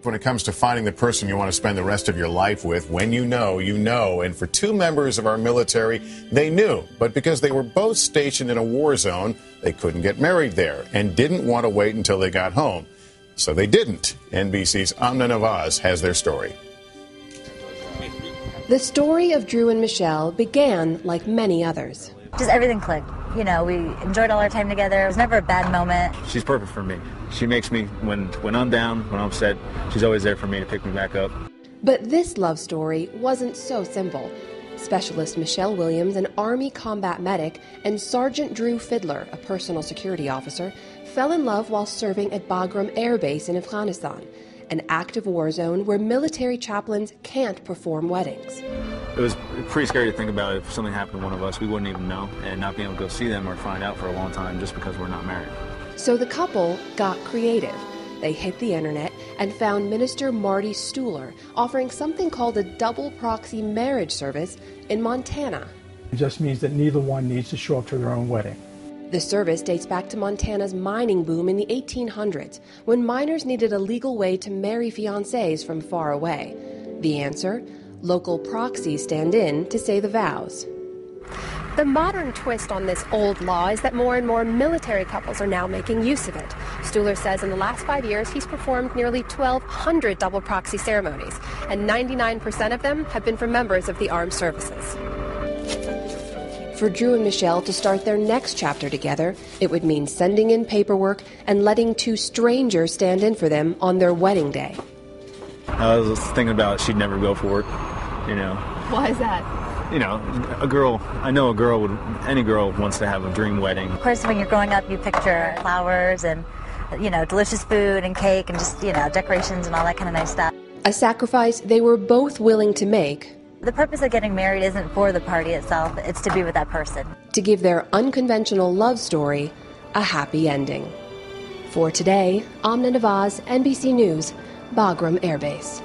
when it comes to finding the person you want to spend the rest of your life with. When you know, you know. And for two members of our military, they knew. But because they were both stationed in a war zone, they couldn't get married there and didn't want to wait until they got home. So they didn't. NBC's Amna Nawaz has their story. The story of Drew and Michelle began like many others. Just everything clicked. You know, we enjoyed all our time together. It was never a bad moment. She's perfect for me. She makes me, when I'm down, when I'm upset, she's always there for me to pick me back up. But this love story wasn't so simple. Specialist Michelle Williams, an Army combat medic, and Sergeant Drew Fiddler, a personal security officer, fell in love while serving at Bagram Air Base in Afghanistan, an active war zone where military chaplains can't perform weddings. It was pretty scary to think about if something happened to one of us, we wouldn't even know, and not being able to go see them or find out for a long time just because we're not married. So the couple got creative. They hit the internet and found Minister Marty Stuhler offering something called a double proxy marriage service in Montana. It just means that neither one needs to show up to their own wedding. The service dates back to Montana's mining boom in the 1800s, when miners needed a legal way to marry fiancés from far away. The answer? Local proxies stand in to say the vows. The modern twist on this old law is that more and more military couples are now making use of it. Stuhler says in the last 5 years he's performed nearly 1,200 double proxy ceremonies, and 99% of them have been for members of the armed services. For Drew and Michelle to start their next chapter together, it would mean sending in paperwork and letting two strangers stand in for them on their wedding day. I was thinking about she'd never go for it, you know. Why is that? You know, any girl wants to have a dream wedding. Of course, when you're growing up, you picture flowers and, you know, delicious food and cake and just, you know, decorations and all that kind of nice stuff. A sacrifice they were both willing to make. The purpose of getting married isn't for the party itself, it's to be with that person. To give their unconventional love story a happy ending. For today, Amna Nawaz, NBC News, Bagram Air Base.